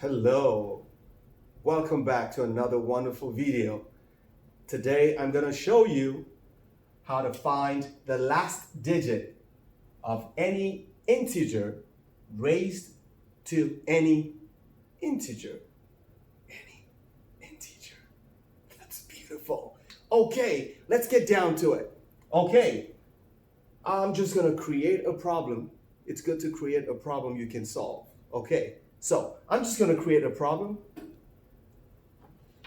Hello, welcome back to another wonderful video. Today I'm going to show you how to find the last digit of any integer raised to any integer. Any integer. That's beautiful. Okay, let's get down to it. Okay, I'm just going to create a problem. It's good to create a problem you can solve. Okay. So I'm just going to create a problem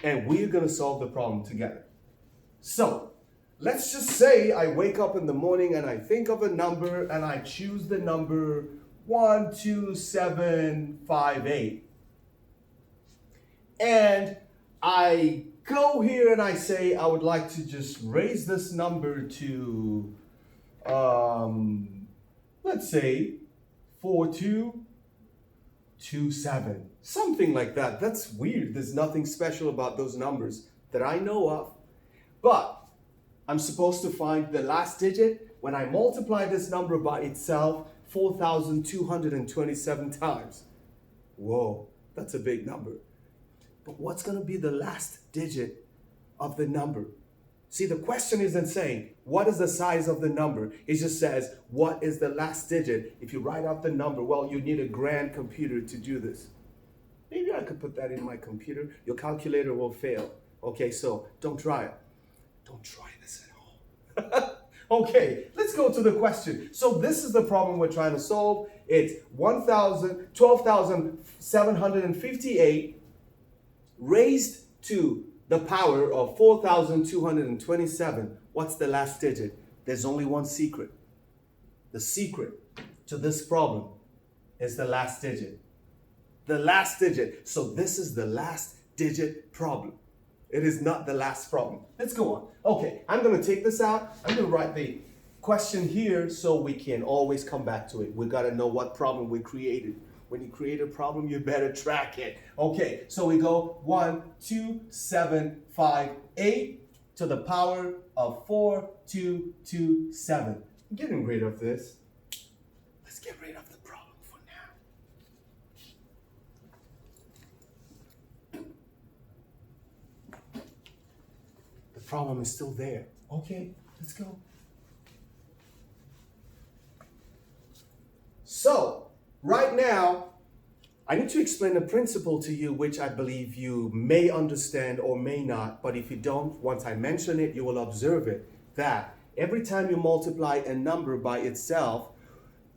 and we're going to solve the problem together. So let's just say I wake up in the morning and I think of a number and I choose the number 12758. And I go here and I say I would like to just raise this number to, let's say 4227, something like that. That's weird. There's nothing special about those numbers that I know of. But I'm supposed to find the last digit when I multiply this number by itself 4,227 times. Whoa, that's a big number. But what's going to be the last digit of the number? See, the question isn't saying, what is the size of the number? It just says, what is the last digit? If you write out the number, well, you need a grand computer to do this. Maybe I could put that in my computer. Your calculator will fail. Okay, so don't try it. Don't try this at home. Okay, let's go to the question. So this is the problem we're trying to solve. It's 12,758 raised to the power of 4,227. What's the last digit? There's only one secret. The secret to this problem is the last digit. The last digit. So this is the last digit problem. It is not the last problem. Let's go on. Okay, I'm going to take this out. I'm going to write the question here so we can always come back to it. We got to know what problem we created. When you create a problem, you better track it. Okay, so we go 12758 to the power of 4227. I'm getting rid of this. Let's get rid of the problem for now. The problem is still there. Okay, let's go. So, right now, I need to explain a principle to you which I believe you may understand or may not, but if you don't, once I mention it, you will observe it, that every time you multiply a number by itself,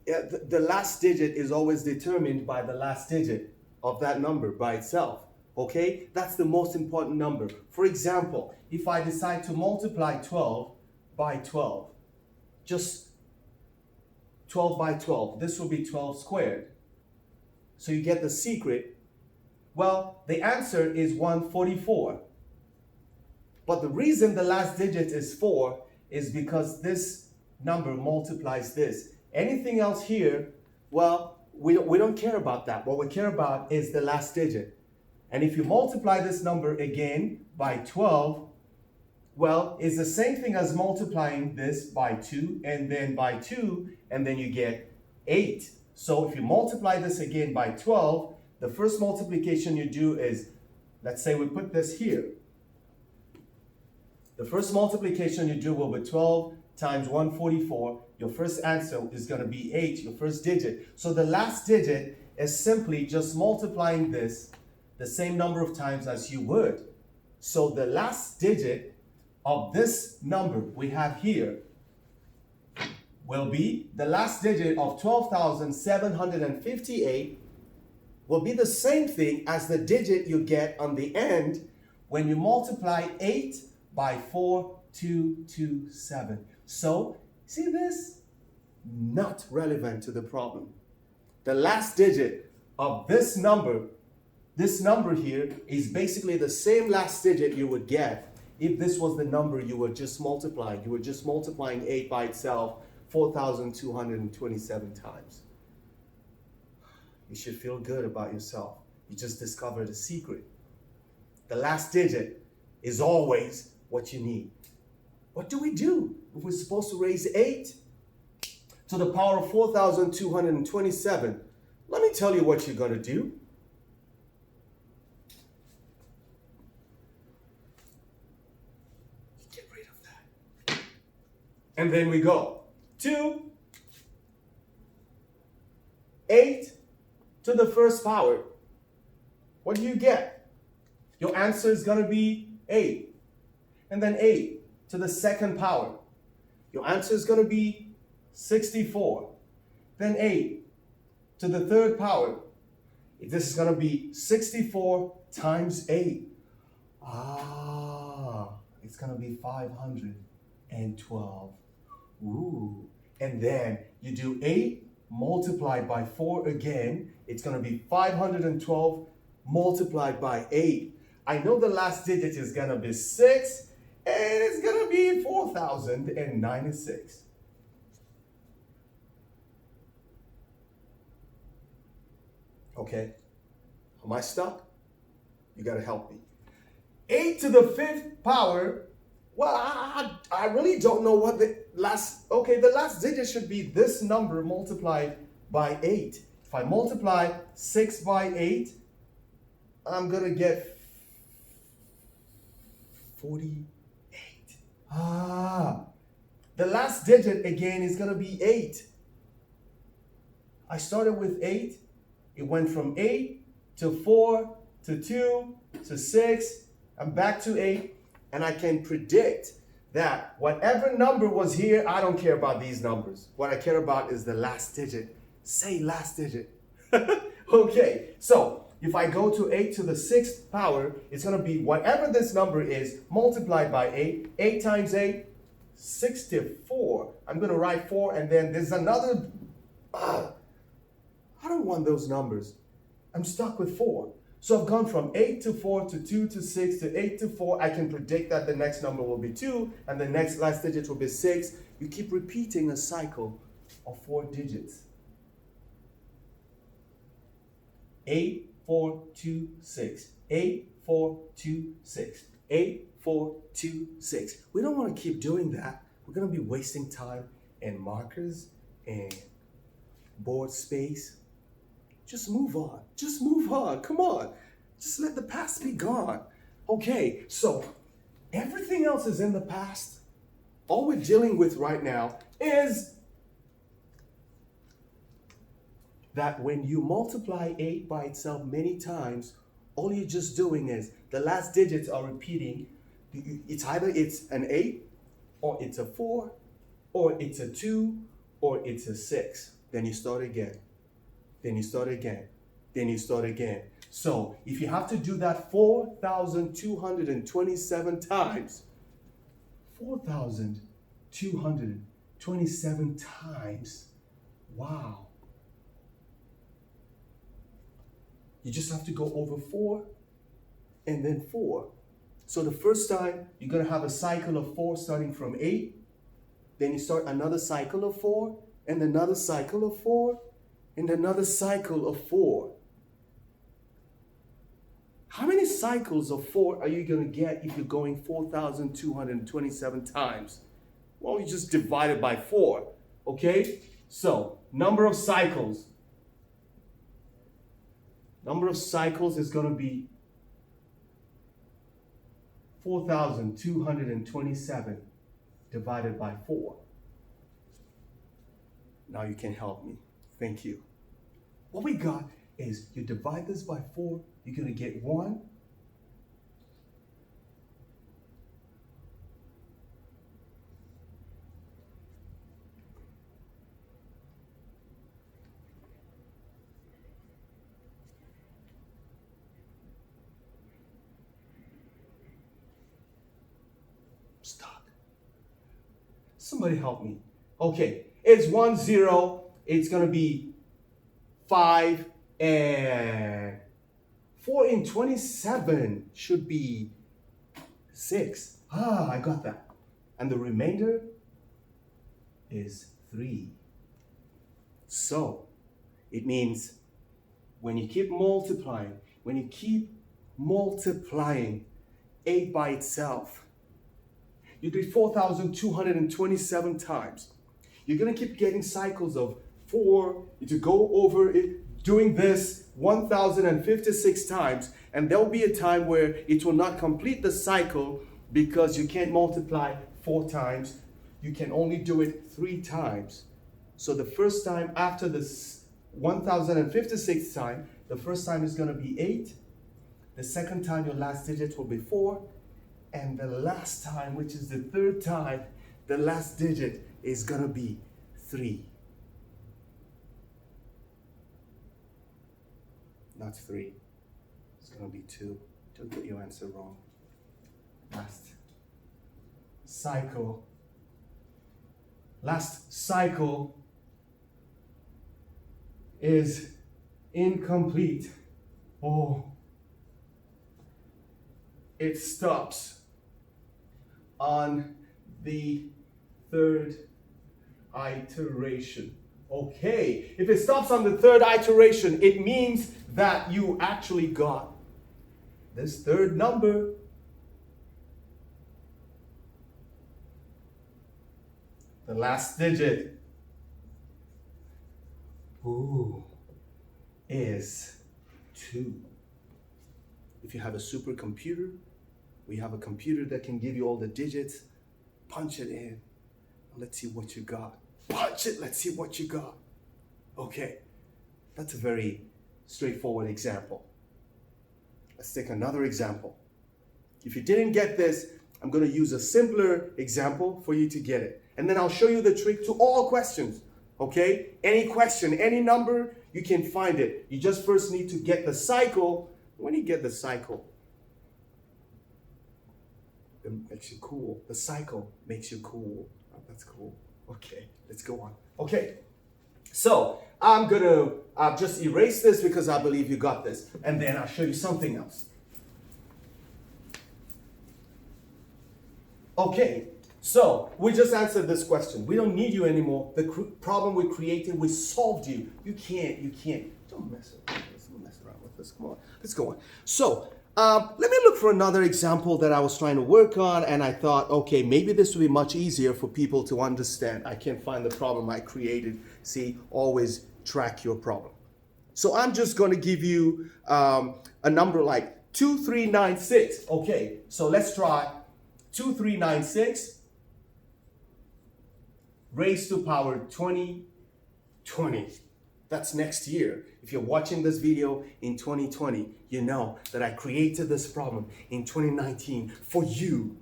the last digit is always determined by the last digit of that number by itself, okay? That's the most important number. For example, if I decide to multiply 12 by 12, just 12 by 12, this will be 12 squared. So you get the secret. Well, the answer is 144. But the reason the last digit is 4 is because this number multiplies this. Anything else here, well, we don't care about that. What we care about is the last digit. And if you multiply this number again by 12, well, it's the same thing as multiplying this by 2 and then by 2, and then you get 8. So if you multiply this again by 12, the first multiplication you do is, let's say we put this here. The first multiplication you do will be 12 times 144. Your first answer is going to be 8, your first digit. So the last digit is simply just multiplying this the same number of times as you would. So the last digit of this number we have here will be the last digit of 12,758 will be the same thing as the digit you get on the end when you multiply 8 by 4227. So, see this? Not relevant to the problem. The last digit of this number here is basically the same last digit you would get if this was the number you were just multiplying. You were just multiplying 8 by itself 4,227 times. You should feel good about yourself. You just discovered a secret. The last digit is always what you need. What do we do if we're supposed to raise 8 to the power of 4,227? Let me tell you what you're going to do. And then we go 2, 8 to the first power. What do you get? Your answer is going to be 8. And then 8 to the second power. Your answer is going to be 64. Then 8 to the third power. This is going to be 64 times 8. It's going to be 512. Ooh. And then you do 8 multiplied by 4 again. It's going to be 512 multiplied by 8. I know the last digit is going to be 6, and it's going to be 4,096. Okay, am I stuck? You got to help me. 8 to the 5th power. Well, I really don't know what the last digit should be this number multiplied by 8. If I multiply 6 by 8, I'm going to get 48. The last digit again is going to be 8. I started with 8. It went from 8 to 4 to 2 to 6 and back to 8. And I can predict that whatever number was here, I don't care about these numbers. What I care about is the last digit. Say last digit. Okay, so if I go to 8 to the 6th power, it's going to be whatever this number is multiplied by 8. 8 times 8, 64. I'm going to write 4, and then there's another. I don't want those numbers. I'm stuck with 4. So I've gone from 8 to 4 to 2 to 6 to 8 to 4. I can predict that the next number will be 2 and the next last digit will be 6. You keep repeating a cycle of 4 digits. 8, 4, 2, 6. 8, 4, 2, 6. 8, 4, 2, 6. We don't want to keep doing that. We're going to be wasting time and markers and board space. Just move on. Just move on. Come on. Just let the past be gone. Okay, so everything else is in the past. All we're dealing with right now is that when you multiply 8 by itself many times, all you're just doing is the last digits are repeating. It's either it's an 8, or it's a 4, or it's a 2, or it's a 6. Then you start again. Then you start again. Then you start again. So if you have to do that 4,227 times, 4,227 times, wow. You just have to go over 4 and then 4. So the first time, you're going to have a cycle of 4 starting from 8. Then you start another cycle of 4 and another cycle of 4. And another cycle of 4. How many cycles of 4 are you going to get if you're going 4,227 times? Well, you just divide it by 4, okay? So, number of cycles. Number of cycles is going to be 4,227 divided by 4. Now you can help me. Thank you. What we got is you divide this by 4, you're going to get 1. Stuck. Somebody help me. Okay, it's 1, 0. It's going to be 5 and 4 in 27 should be 6. I got that. And the remainder is 3. So it means when you keep multiplying 8 by itself, you do it 4,227 times. You're going to keep getting cycles of 4 to go over it, doing this 1,056 times. And there'll be a time where it will not complete the cycle because you can't multiply 4 times. you can only do it 3 times. So the first time after the 1056th time, the first time is going to be 8. The second time, your last digit will be 4. And the last time, which is the third time, the last digit is going to be 3. Not 3. It's going to be 2. Don't get your answer wrong. Last cycle. Last cycle is incomplete. Oh, it stops on the third iteration. Okay, if it stops on the third iteration, it means that you actually got this third number. The last digit, is 2. If you have a supercomputer, we have a computer that can give you all the digits. Punch it in. Let's see what you got. Punch it. Let's see what you got. Okay, that's a very straightforward example. Let's take another example. If you didn't get this, I'm going to use a simpler example for you to get it. And then I'll show you the trick to all questions. Okay? Any question, any number, you can find it. You just first need to get the cycle. When you get the cycle, it makes you cool. The cycle makes you cool. Oh, that's cool. Okay, let's go on. Okay, so I'm going to just erase this because I believe you got this. And then I'll show you something else. Okay, so we just answered this question. We don't need you anymore. The problem we created, we solved you. You can't. Don't mess around with this. Don't mess around with this. Come on, let's go on. So let me look for another example that I was trying to work on, and I thought, okay, maybe this would be much easier for people to understand. I can't find the problem I created. See, always track your problem. So I'm just going to give you a number like 2396. Okay, so let's try 2396 raised to power 2020. That's next year. If you're watching this video in 2020, you know that I created this problem in 2019 for you.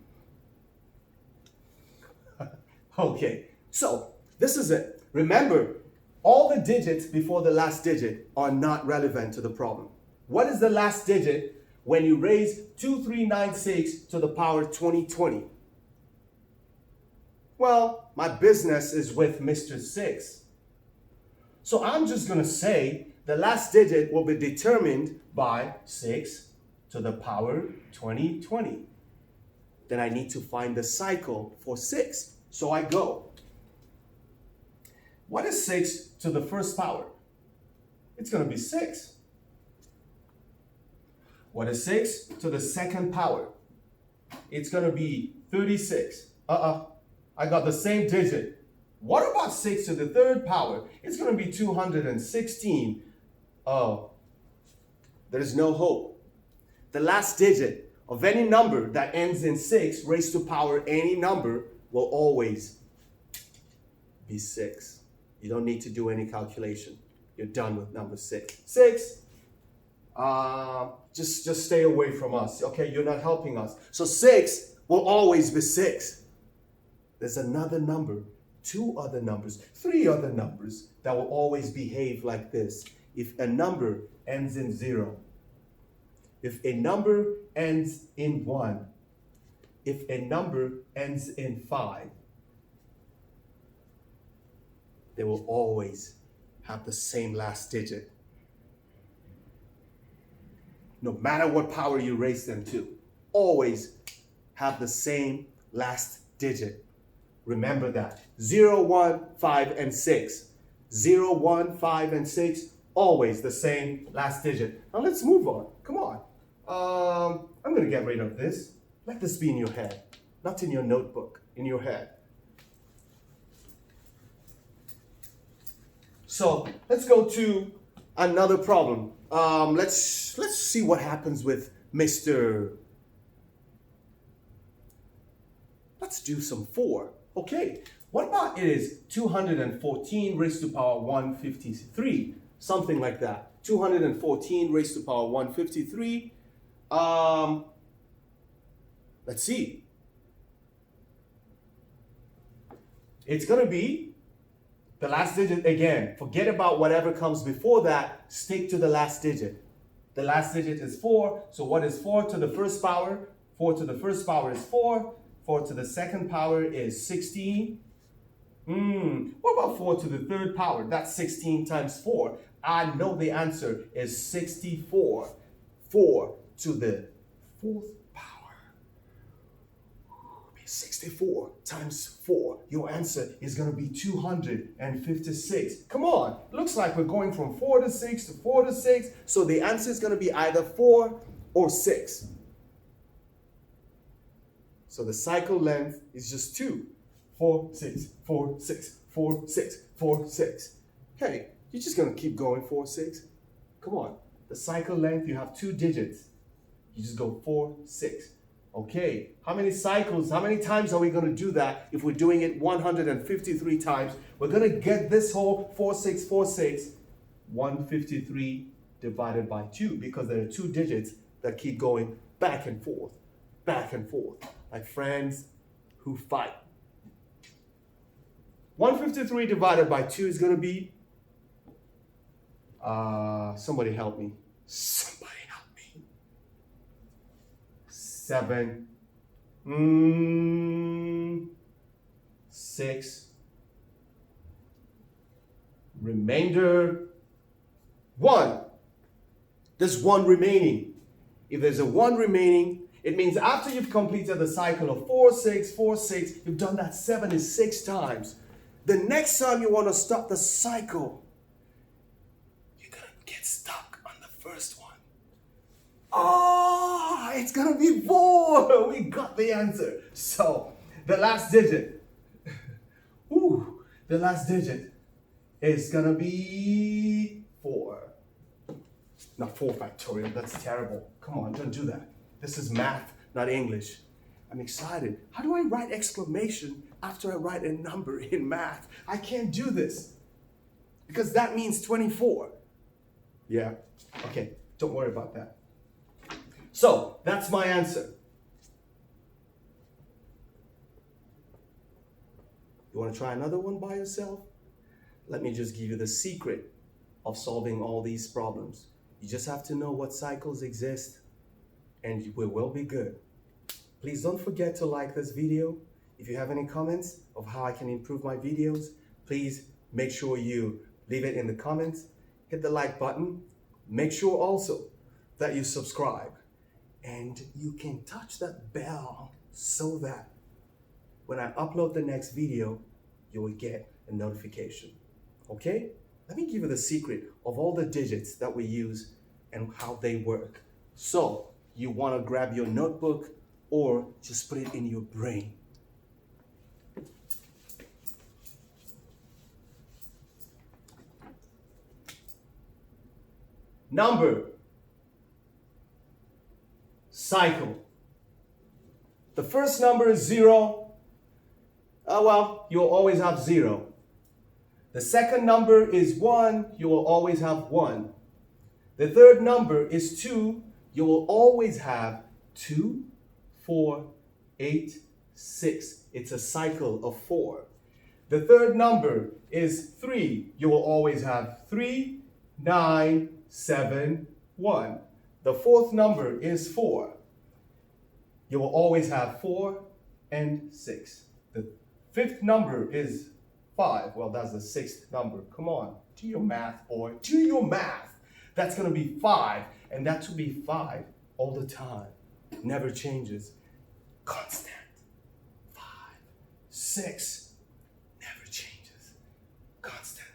Okay, so this is it. Remember, all the digits before the last digit are not relevant to the problem. What is the last digit when you raise 2396 to the power 2020? Well, my business is with Mr. 6. So I'm just going to say the last digit will be determined by 6 to the power 2020. Then I need to find the cycle for 6. So I go. What is 6 to the first power? It's going to be 6. What is 6 to the second power? It's going to be 36. I got the same digit. What about 6 to the third power? It's going to be 216. Oh, there is no hope. The last digit of any number that ends in 6 raised to power any number will always be 6. You don't need to do any calculation. You're done with number 6. 6. Just stay away from us. Okay, you're not helping us. So 6 will always be 6. There's another number, 2 other numbers, 3 other numbers that will always behave like this. If a number ends in 0, if a number ends in 1, if a number ends in 5, they will always have the same last digit. No matter what power you raise them to, always have the same last digit. Remember that. 0, 1, 5, and 6. 0, 1, 5, and 6, always the same last digit. Now let's move on. Come on. I'm going to get rid of this. Let this be in your head, not in your notebook, in your head. So let's go to another problem. Let's see what happens with Mr. Let's do some 4. Okay, what about it is 214 raised to power 153? Something like that. 214 raised to power 153. Let's see. It's going to be the last digit again. Forget about whatever comes before that. Stick to the last digit. The last digit is 4. So what is 4 to the first power? 4 to the first power is 4. 4 to the second power is 16. What about 4 to the third power? That's 16 times 4. I know the answer is 64. 4 to the fourth power. 64 times 4. Your answer is going to be 256. Come on. Looks like we're going from 4 to 6 to 4 to 6. So the answer is going to be either 4 or 6. So the cycle length is just 2. 4, 6, 4, 6, 4, 6, 4, 6. Hey, you're just going to keep going 4, 6. Come on. The cycle length, you have 2 digits. You just go 4, 6. Okay, how many cycles, how many times are we going to do that? If we're doing it 153 times, we're going to get this whole 4646, 153 divided by 2, because there are 2 digits that keep going back and forth, like friends who fight. 153 divided by 2 is going to be, somebody help me. 7, 6, remainder 1. There's 1 remaining. If there's a 1 remaining, it means after you've completed the cycle of 4, 6, 4, 6, you've done that 76 times. The next time you want to stop the cycle, you're going to get stuck on the first one. Oh, it's going to be 4. We got the answer. So the last digit, the last digit is going to be 4. Not 4 factorial. That's terrible. Come on, don't do that. This is math, not English. I'm excited. How do I write exclamation after I write a number in math? I can't do this because that means 24. Yeah, okay, don't worry about that. So that's my answer. You want to try another one by yourself? Let me just give you the secret of solving all these problems. You just have to know what cycles exist and we will be good. Please don't forget to like this video. If you have any comments of how I can improve my videos, please make sure you leave it in the comments. Hit the like button. Make sure also that you subscribe. And you can touch that bell so that when I upload the next video, you will get a notification. Okay? Let me give you the secret of all the digits that we use and how they work. So, you want to grab your notebook or just put it in your brain. Number. Cycle. The first number is 0. Well, you'll always have 0. The second number is 1. You will always have 1. The third number is 2. You will always have 2, 4, 8, 6. It's a cycle of 4. The third number is 3. You will always have 3, 9, 7, 1. The fourth number is 4. You will always have 4 and 6. The fifth number is 5. Well, that's the sixth number. Come on, do your math, boy. Do your math. That's going to be 5, and that will be 5 all the time. Never changes. Constant. 5, 6. Never changes. Constant.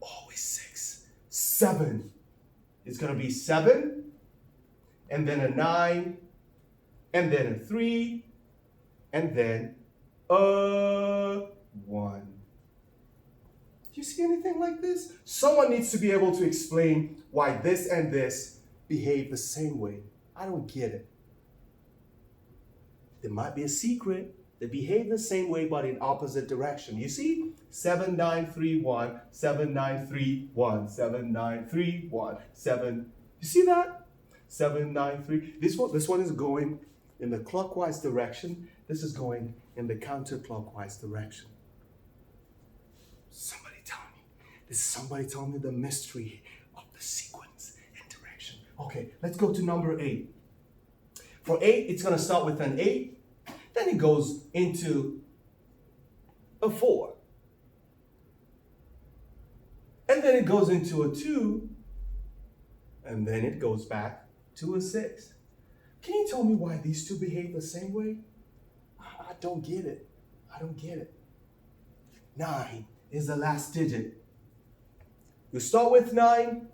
Always 6. 7. It's going to be 7, and then a 9, and then a 3, and then a 1. Do you see anything like this? Someone needs to be able to explain why this and this behave the same way. I don't get it. There might be a secret. They behave the same way but in opposite direction. You see? 7931, 7931, 7931, 7. You see that? 793. This one is going in the clockwise direction. This is going in the counterclockwise direction. Somebody tell me the mystery of the sequence and direction. Okay, let's go to number 8. For 8, it's going to start with an 8. Then it goes into a 4. And then it goes into a 2. And then it goes back to a 6. Can you tell me why these two behave the same way? I don't get it. I don't get it. 9 is the last digit. You start with 9.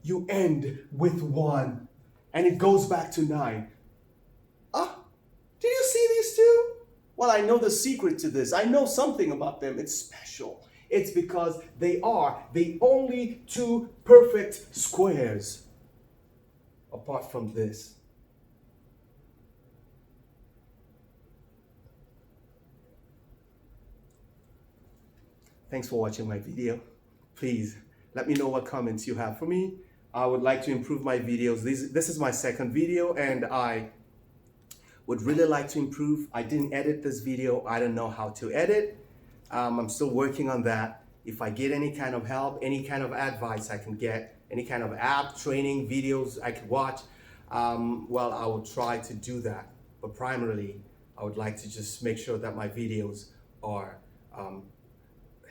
You end with 1. And it goes back to 9. Did you see these two? Well, I know the secret to this. I know something about them. It's special. It's because they are the only two perfect squares apart from this. Thanks for watching my video. Please let me know what comments you have for me. I would like to improve my videos. This is my second video and I would really like to improve. I didn't edit this video. I don't know how to edit. I'm still working on that. If I get any kind of help, any kind of advice I can get, any kind of app, training, videos I could watch, well, I will try to do that. But primarily, I would like to just make sure that my videos are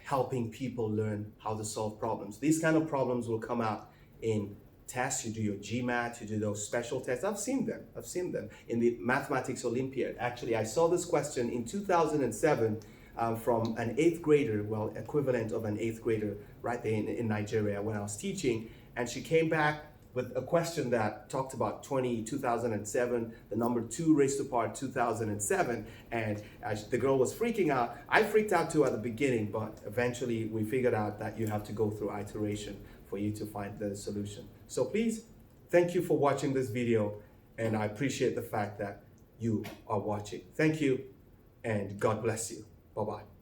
helping people learn how to solve problems. These kind of problems will come out in tests. You do your GMAT, you do those special tests. I've seen them in the Mathematics Olympiad. Actually, I saw this question in 2007 from an 8th grader, well, equivalent of an 8th grader right there in Nigeria when I was teaching. And she came back with a question that talked about 2007, the number 2 raised to the power 2007, and the girl was freaking out. I freaked out too at the beginning, but eventually we figured out that you have to go through iteration for you to find the solution. So please, thank you for watching this video, and I appreciate the fact that you are watching. Thank you, and God bless you. Bye-bye.